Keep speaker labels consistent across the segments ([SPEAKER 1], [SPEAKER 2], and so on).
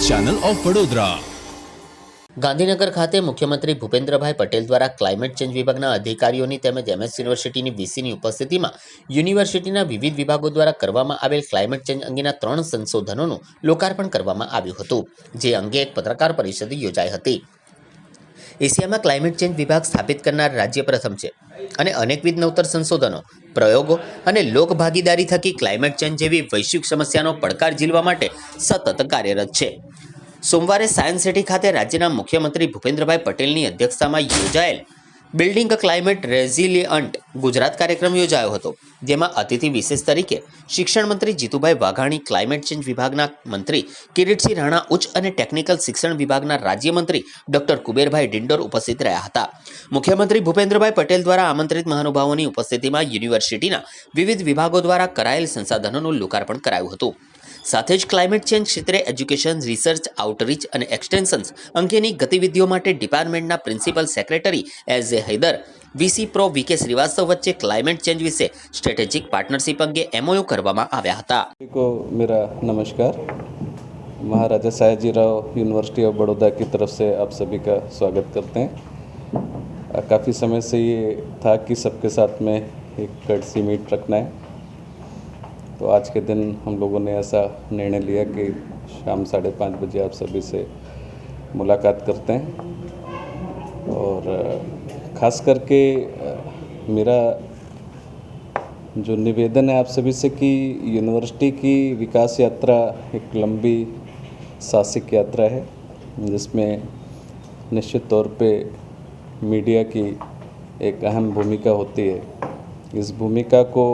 [SPEAKER 1] Channel of Vadodara.
[SPEAKER 2] Gandhinagar ખાતે મુખ્યમંત્રી ભૂપેન્દ્રભાઈ પટેલ દ્વારા ક્લાઇમેટ ચેન્જ વિભાગના અધિકારીઓની તેમજ MS યુનિવર્સિટીની VCની ઉપસ્થિતિમાં યુનિવર્સિટીના વિવિધ વિભાગો દ્વારા કરવામાં આવેલ ક્લાઇમેટ ચેન્જ અંગેના 3 સંશોધનોનું લોકાર્પણ કરવામાં આવ્યું હતું, જે અંગે એક પત્રકાર પરિષદ યોજાઈ હતી। એશિયામાં ક્લાઇમેટ ચેન્જ વિભાગ સ્થાપિત કરનાર રાજ્ય પ્રથમ છે અને અનેકવિધ નવતર સંશોધનો, પ્રયોગો અને લોકભાગીદારી થકી ક્લાઇમેટ ચેન્જ જેવી વૈશ્વિક સમસ્યાનો પડકાર ઝીલવા માટે સતત કાર્યરત છે। સોમવારે સાયન્સ સિટી ખાતે રાજ્યના મુખ્યમંત્રી ભૂપેન્દ્રભાઈ પટેલની અધ્યક્ષતામાં યોજાયેલ બિલ્ડિંગ અ ક્લાઇમેટ રેઝિલિયન્ટ ગુજરાત કાર્યક્રમ યોજાયો હતો, જેમાં અતિથિ વિશેષ તરીકે શિક્ષણ મંત્રી જીતુભાઈ વાઘાણી, ક્લાઇમેટ ચેન્જ વિભાગના મંત્રી કિરીટસિંહ રાણા, ઉચ્ચ અને ટેકનિકલ શિક્ષણ વિભાગના રાજ્યમંત્રી ડોક્ટર કુબેરભાઈ ડિંડોર ઉપસ્થિત રહ્યા હતા। મુખ્યમંત્રી ભૂપેન્દ્રભાઈ પટેલ દ્વારા આમંત્રિત મહાનુભાવોની ઉપસ્થિતિમાં યુનિવર્સિટીના વિવિધ વિભાગો દ્વારા કરાયેલ સંસાધનોનું લોકાર્પણ કરાયું હતું। સાથે જ ક્લાઇમેટ ચેન્જ ક્ષેત્રે એજ્યુકેશન, રિસર્ચ, આઉટરીચ અને એક્સટેન્શન્સ અંગેની ગતિવિધિઓ માટે ડિપાર્ટમેન્ટના principal secretary S A Haider, VC prof VK Srivastava વચ્ચે ક્લાઇમેટ ચેન્જ વિશે સ્ટ્રેટેજિક પાર્ટનરશિપ અંગે MOU કરવામાં આવ્યા હતા।
[SPEAKER 3] को मेरा नमस्कार। महाराजा सयाजीराव यूनिवर्सिटी ऑफ बड़ौदा की तरफ से आप सभी का स्वागत करते हैं। काफ़ी समय से ये था कि सबके साथ में एक कर्टसी मीट रखना है, तो आज के दिन हम लोगों ने ऐसा निर्णय लिया कि शाम 5:30 बजे आप सभी से मुलाकात करते हैं। और ख़ास करके मेरा जो निवेदन है आप सभी से कि यूनिवर्सिटी की विकास यात्रा एक लंबी साहसिक यात्रा है, जिसमें निश्चित तौर पे मीडिया की एक अहम भूमिका होती है। इस भूमिका को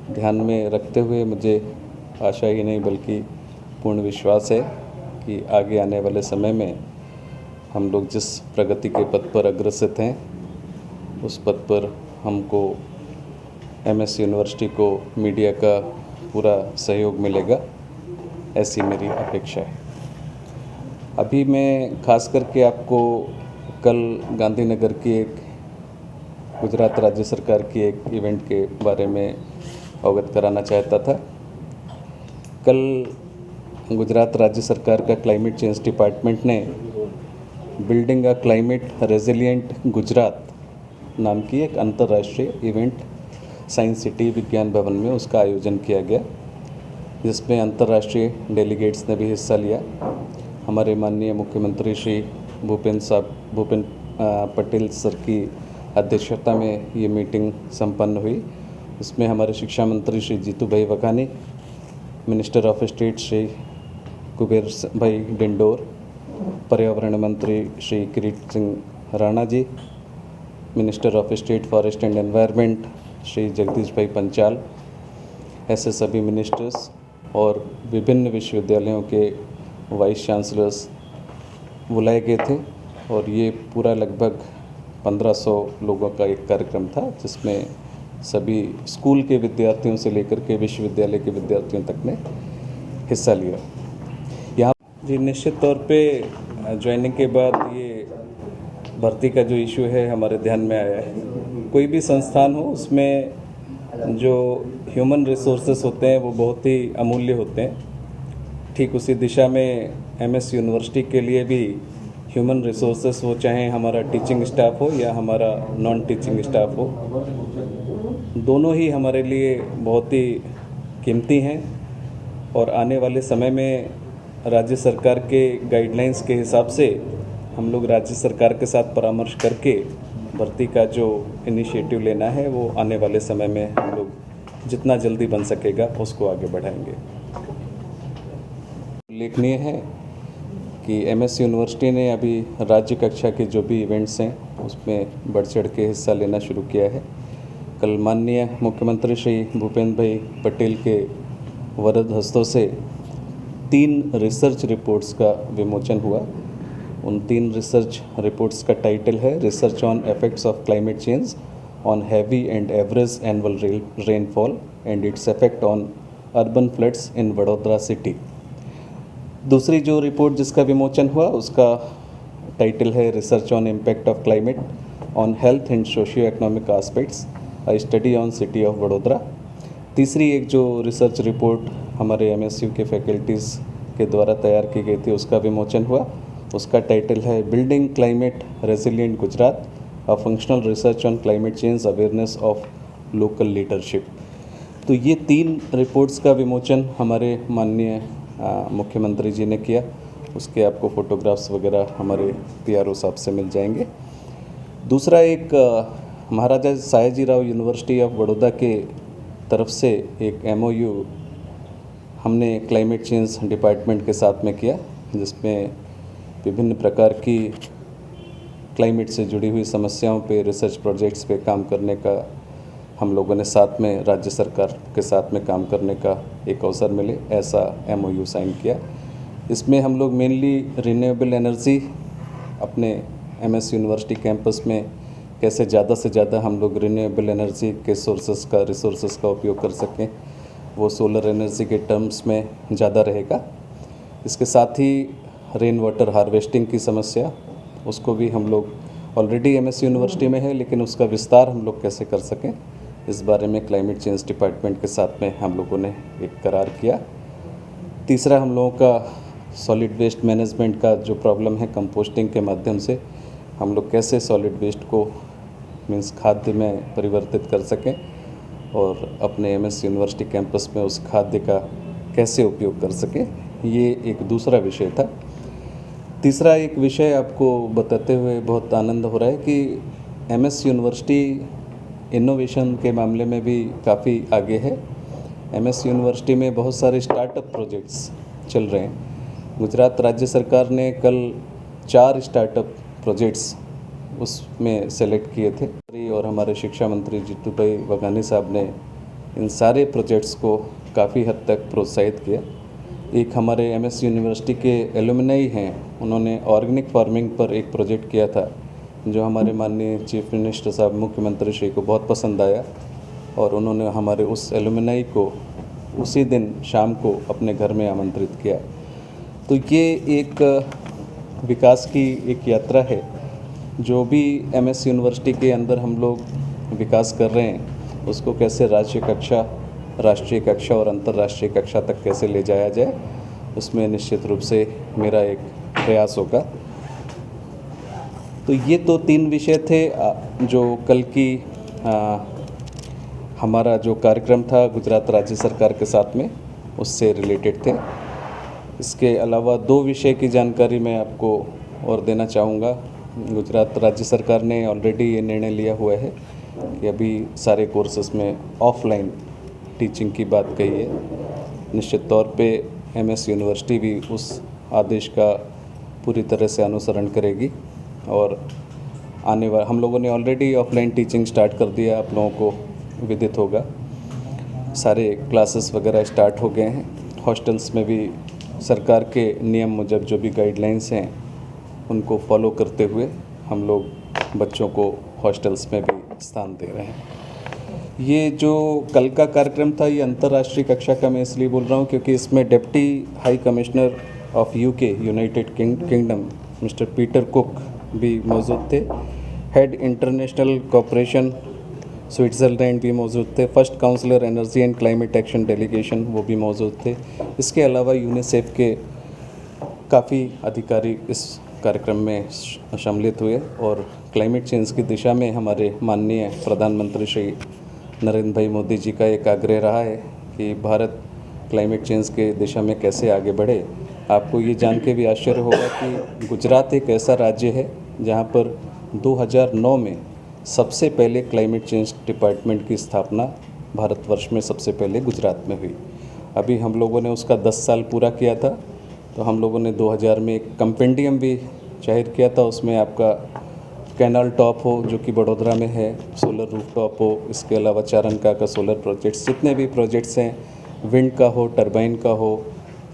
[SPEAKER 3] ध्यान में रखते हुए मुझे आशा ही नहीं बल्कि पूर्ण विश्वास है कि आगे आने वाले समय में हम लोग जिस प्रगति के पथ पर अग्रसर हैं, उस पथ पर हमको MS यूनिवर्सिटी को मीडिया का पूरा सहयोग मिलेगा, ऐसी मेरी अपेक्षा है। अभी मैं खास करके आपको कल गांधीनगर की एक गुजरात राज्य सरकार की एक इवेंट के बारे में अवगत कराना चाहता था। कल गुजरात राज्य सरकार का क्लाइमेट चेंज डिपार्टमेंट ने building a climate resilient Gujarat नाम की एक अंतर्राष्ट्रीय इवेंट साइंस सिटी विज्ञान भवन में उसका आयोजन किया गया, जिसमें अंतर्राष्ट्रीय डेलीगेट्स ने भी हिस्सा लिया। हमारे माननीय मुख्यमंत्री श्री भूपेंद्र पटेल सर की अध्यक्षता में ये मीटिंग संपन्न हुई। इसमें हमारे शिक्षा मंत्री Shri Jitubhai Vaghani, minister of state Shri Kuber bhai Dindor, पर्यावरण मंत्री Shri Kirit Singh Rana ji, minister of state forest and environment Shri Jagdish bhai Panchal, ऐसे सभी मिनिस्टर्स और विभिन्न विश्वविद्यालयों के वाइस चांसलर्स बुलाए गए थे। और ये पूरा लगभग 1500 लोगों का एक कार्यक्रम था, जिसमें सभी स्कूल के विद्यार्थियों से लेकर के विश्वविद्यालय के विद्यार्थियों तक ने हिस्सा लिया। यहाँ जी निश्चित तौर पे ज्वाइनिंग के बाद ये भर्ती का जो इशू है हमारे ध्यान में आया है। कोई भी संस्थान हो, उसमें जो ह्यूमन रिसोर्सेस होते हैं वो बहुत ही अमूल्य होते हैं। ठीक उसी दिशा में MS यूनिवर्सिटी के लिए भी ह्यूमन रिसोर्सेस हो, चाहे हमारा टीचिंग स्टाफ हो या हमारा नॉन टीचिंग स्टाफ हो, दोनों ही हमारे लिए बहुत ही कीमती हैं। और आने वाले समय में राज्य सरकार के गाइडलाइंस के हिसाब से हम लोग राज्य सरकार के साथ परामर्श करके भर्ती का जो इनिशिएटिव लेना है वो आने वाले समय में हम लोग जितना जल्दी बन सकेगा उसको आगे बढ़ाएंगे। उल्लेखनीय है कि MS यूनिवर्सिटी ने अभी राज्य कक्षा के जो भी इवेंट्स हैं उसमें बढ़ चढ़ के हिस्सा लेना शुरू किया है। कल माननीय मुख्यमंत्री श्री भूपेंद्र भाई पटेल के वरद हस्तों से 3 रिसर्च रिपोर्ट्स का विमोचन हुआ। उन 3 रिसर्च रिपोर्ट्स का टाइटल है research on effects of climate change on heavy and average annual rainfall and its effect on urban floods in Vadodara city. दूसरी जो रिपोर्ट जिसका विमोचन हुआ उसका टाइटल है research on impact of climate on health and socio economic aspects, a study on city of Vadodara. तीसरी एक जो रिसर्च रिपोर्ट हमारे MSU के फैकल्टीज़ के द्वारा तैयार की गई थी उसका विमोचन हुआ। उसका टाइटल है building climate resilient Gujarat, a functional research on climate change awareness of local leadership. तो ये 3 रिपोर्ट्स का विमोचन हमारे माननीय मुख्यमंत्री जी ने किया। उसके आपको फ़ोटोग्राफ्स वगैरह हमारे PRO साहब से मिल जाएंगे। दूसरा एक महाराजा सयाजीराव यूनिवर्सिटी ऑफ बड़ौदा के तरफ से एक MOU हमने क्लाइमेट चेंज डिपार्टमेंट के साथ में किया, जिसमें विभिन्न प्रकार की क्लाइमेट से जुड़ी हुई समस्याओं पे, रिसर्च प्रोजेक्ट्स पे काम करने का हम लोगों ने साथ में राज्य सरकार के साथ में काम करने का एक अवसर मिले, ऐसा MOU साइन किया। इसमें हम लोग मेनली रिन्यूएबल एनर्जी अपने MS यूनिवर्सिटी कैंपस में कैसे ज़्यादा से ज़्यादा हम लोग रिन्यूएबल एनर्जी के रिसोर्सेज का उपयोग कर सकें, वो सोलर एनर्जी के टर्म्स में ज़्यादा रहेगा। इसके साथ ही रेन वाटर हार्वेस्टिंग की समस्या, उसको भी हम लोग ऑलरेडी MS यूनिवर्सिटी में है, लेकिन उसका विस्तार हम लोग कैसे कर सकें, इस बारे में क्लाइमेट चेंज डिपार्टमेंट के साथ में हम लोगों ने एक करार किया। तीसरा, हम लोगों का सॉलिड वेस्ट मैनेजमेंट का जो प्रॉब्लम है, कंपोस्टिंग के माध्यम से हम लोग कैसे सॉलिड वेस्ट को मीन्स खाद्य में परिवर्तित कर सकें और अपने MS यूनिवर्सिटी कैंपस में उस खाद्य का कैसे उपयोग कर सकें, ये एक दूसरा विषय था। तीसरा एक विषय आपको बताते हुए बहुत आनंद हो रहा है कि MS यूनिवर्सिटी इनोवेशन के मामले में भी काफ़ी आगे है। MS यूनिवर्सिटी में बहुत सारे स्टार्टअप प्रोजेक्ट्स चल रहे हैं। गुजरात राज्य सरकार ने कल 4 स्टार्टअप प्रोजेक्ट्स उसमें सेलेक्ट किए थे और हमारे शिक्षा मंत्री जीतू भाई वघानी साहब ने इन सारे प्रोजेक्ट्स को काफ़ी हद तक प्रोत्साहित किया। एक हमारे MS यूनिवर्सिटी के एलुमनाई हैं, उन्होंने ऑर्गेनिक फार्मिंग पर एक प्रोजेक्ट किया था, जो हमारे माननीय चीफ मिनिस्टर साहब, मुख्यमंत्री श्री को बहुत पसंद आया और उन्होंने हमारे उस एलुमनाई को उसी दिन शाम को अपने घर में आमंत्रित किया। तो ये एक विकास की एक यात्रा है, जो भी MS यूनिवर्सिटी के अंदर हम लोग विकास कर रहे हैं, उसको कैसे राज्य कक्षा, राष्ट्रीय कक्षा और अंतर्राष्ट्रीय कक्षा तक कैसे ले जाया जाए, उसमें निश्चित रूप से मेरा एक प्रयास होगा। तो ये तो 3 विषय थे जो कल की हमारा जो कार्यक्रम था गुजरात राज्य सरकार के साथ में, उससे रिलेटेड थे। इसके अलावा 2 विषय की जानकारी मैं आपको और देना चाहूँगा। गुजरात राज्य सरकार ने ऑलरेडी ये निर्णय लिया हुआ है कि अभी सारे कोर्सेस में ऑफलाइन टीचिंग की बात कही है। निश्चित तौर पे MS यूनिवर्सिटी भी उस आदेश का पूरी तरह से अनुसरण करेगी और हम लोगों ने ऑलरेडी ऑफलाइन टीचिंग स्टार्ट कर दिया, आप लोगों को विदित होगा। सारे क्लासेस वगैरह स्टार्ट हो गए हैं। हॉस्टल्स में भी सरकार के नियम मुजब जो भी गाइडलाइंस हैं, उनको फॉलो करते हुए हम लोग बच्चों को हॉस्टल्स में भी स्थान दे रहे हैं। ये जो कल का कार्यक्रम था, ये अंतर्राष्ट्रीय कक्षा का मैं इसलिए बोल रहा हूँ क्योंकि इसमें deputy high commissioner of UK United kingdom mister Peter cook भी मौजूद थे। हेड इंटरनेशनल कॉपरेशन स्विट्ज़रलैंड भी मौजूद थे। First counsellor energy and climate action delegation वो भी मौजूद थे। इसके अलावा यूनिसेफ के काफ़ी अधिकारी इस कार्यक्रम में सम्मिलित हुए और क्लाइमेट चेंज की दिशा में हमारे माननीय प्रधानमंत्री श्री नरेंद्र भाई मोदी जी का एक आग्रह रहा है कि भारत क्लाइमेट चेंज के दिशा में कैसे आगे बढ़े। आपको ये जान के भी आश्चर्य होगा कि गुजरात एक ऐसा राज्य है जहाँ पर 2009 में सबसे पहले क्लाइमेट चेंज डिपार्टमेंट की स्थापना भारतवर्ष में सबसे पहले गुजरात में हुई। अभी हम लोगों ने उसका 10 साल पूरा किया था, तो हम लोगों ने 2000 में एक कंपेंडियम भी जाहिर किया था। उसमें आपका कैनाल टॉप हो जो कि बड़ोदरा में है, सोलर रूफ टॉप हो, इसके अलावा चारनका का सोलर प्रोजेक्ट्स, जितने भी प्रोजेक्ट्स हैं, विंड का हो, टरबाइन का हो,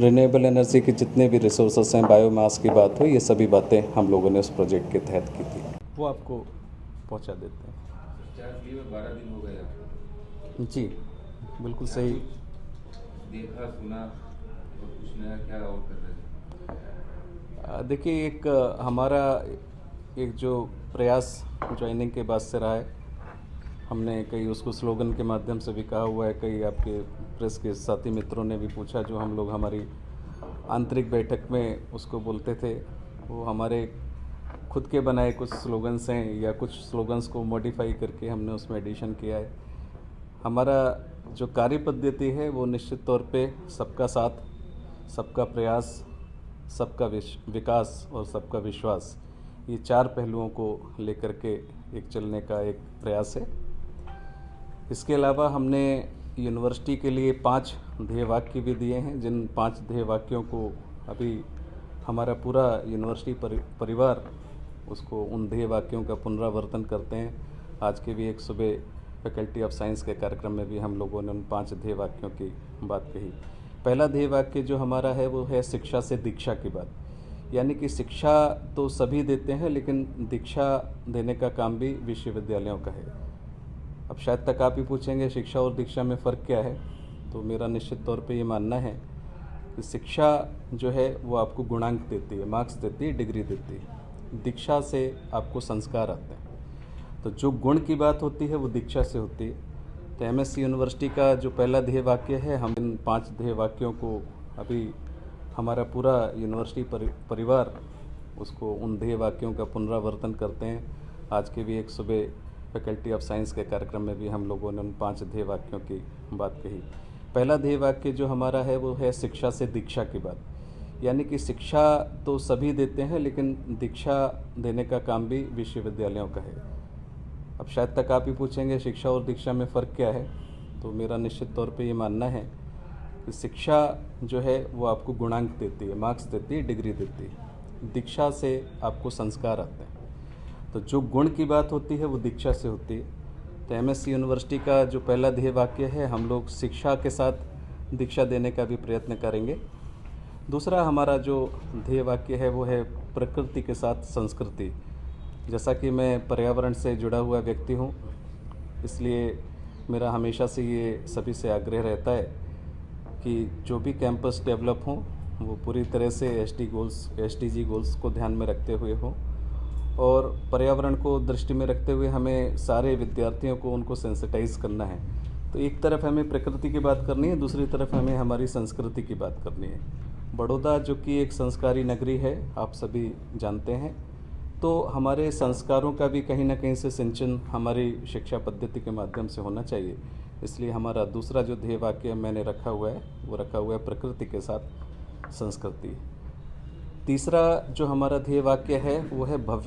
[SPEAKER 3] रिन्यूएबल एनर्जी के जितने भी रिसोर्सेस हैं, बायोमास की बात हो, ये सभी बातें हम लोगों ने उस प्रोजेक्ट के तहत की थी। वो आपको पहुंचा देते हैं।
[SPEAKER 1] 12 दिन हो गए
[SPEAKER 3] जी, बिल्कुल सही।
[SPEAKER 1] देखा सुना और कुछ नया क्या और कर रहे थे?
[SPEAKER 3] देखिए, एक हमारा एक जो प्रयास ज्वाइनिंग के बाद से रहा है, हमने कई उसको स्लोगन के माध्यम से भी कहा हुआ है, कई आपके प्रेस के साथी मित्रों ने भी पूछा, जो हम लोग हमारी आंतरिक बैठक में उसको बोलते थे, वो हमारे खुद के बनाए कुछ स्लोगन्स हैं या कुछ स्लोगन्स को मॉडिफाई करके हमने उसमें एडिशन किया है। हमारा जो कार्य पद्धति है वो निश्चित तौर पे सबका साथ, सबका प्रयास, सबका विकास और सबका विश्वास, ये 4 पहलुओं को लेकर के एक चलने का एक प्रयास है। इसके अलावा हमने यूनिवर्सिटी के लिए 5 ध्येय वाक्य भी दिए हैं, जिन 5 ध्येय वाक्यों को अभी हमारा पूरा यूनिवर्सिटी परिवार उसको उन ध्येय वाक्यों का पुनरावर्तन करते हैं। आज के भी एक सुबह फैकल्टी ऑफ साइंस के कार्यक्रम में भी हम लोगों ने उन 5 ध्येय वाक्यों की बात कही। पहला ध्येय वाक्य जो हमारा है वो है शिक्षा से दीक्षा की बात, यानी कि शिक्षा तो सभी देते हैं लेकिन दीक्षा देने का काम भी विश्वविद्यालयों का है। अब शायद तक आप ही पूछेंगे शिक्षा और दीक्षा में फ़र्क क्या है, तो मेरा निश्चित तौर पे ये मानना है कि शिक्षा जो है वो आपको गुणांक देती है, मार्क्स देती है, डिग्री देती है। दीक्षा से आपको संस्कार आते हैं, तो जो गुण की बात होती है वो दीक्षा से होती है। तो एमएससी यूनिवर्सिटी का जो पहला ध्येय वाक्य है, हम इन 5 ध्येय वाक्यों को अभी हमारा पूरा यूनिवर्सिटी परिवार उसको उन ध्येय वाक्यों का पुनरावर्तन करते हैं। आज के भी एक सुबह फैकल्टी ऑफ साइंस के कार्यक्रम में भी हम लोगों ने उन 5 ध्येय वाक्यों की बात कही। पहला ध्येय वाक्य जो हमारा है वो है शिक्षा से दीक्षा की बात, यानी कि शिक्षा तो सभी देते हैं लेकिन दीक्षा देने का काम भी विश्वविद्यालयों का है। अब शायद तक आप ही पूछेंगे शिक्षा और दीक्षा में फ़र्क क्या है, तो मेरा निश्चित तौर पे ये मानना है कि शिक्षा जो है वो आपको गुणांक देती है, मार्क्स देती है, डिग्री देती है। दीक्षा से आपको संस्कार आते हैं, तो जो गुण की बात होती है वो दीक्षा से होती है। तो एमएससी यूनिवर्सिटी का जो पहला ध्येय वाक्य है, हम लोग शिक्षा के साथ दीक्षा देने का भी प्रयत्न करेंगे। दूसरा हमारा जो ध्येय वाक्य है वो है प्रकृति के साथ संस्कृति। जैसा कि मैं पर्यावरण से जुड़ा हुआ व्यक्ति हूँ, इसलिए मेरा हमेशा से ये सभी से आग्रह रहता है कि जो भी कैंपस डेवलप हों वो पूरी तरह से एसडीजी गोल्स को ध्यान में रखते हुए हों, और पर्यावरण को दृष्टि में रखते हुए हमें सारे विद्यार्थियों को उनको सेंसिटाइज करना है। तो एक तरफ हमें प्रकृति की बात करनी है, दूसरी तरफ हमें हमारी संस्कृति की बात करनी है। बड़ौदा जो कि एक संस्कारी नगरी है, आप सभी जानते हैं, तो हमारे संस्कारों का भी कहीं ना कहीं से सिंचन हमारी शिक्षा पद्धति के माध्यम से होना चाहिए। इसलिए हमारा दूसरा जो ध्येय वाक्य मैंने रखा हुआ है वो रखा हुआ है प्रकृति के साथ संस्कृति। तीसरा जो हमारा ध्येय वाक्य है वो है भव्य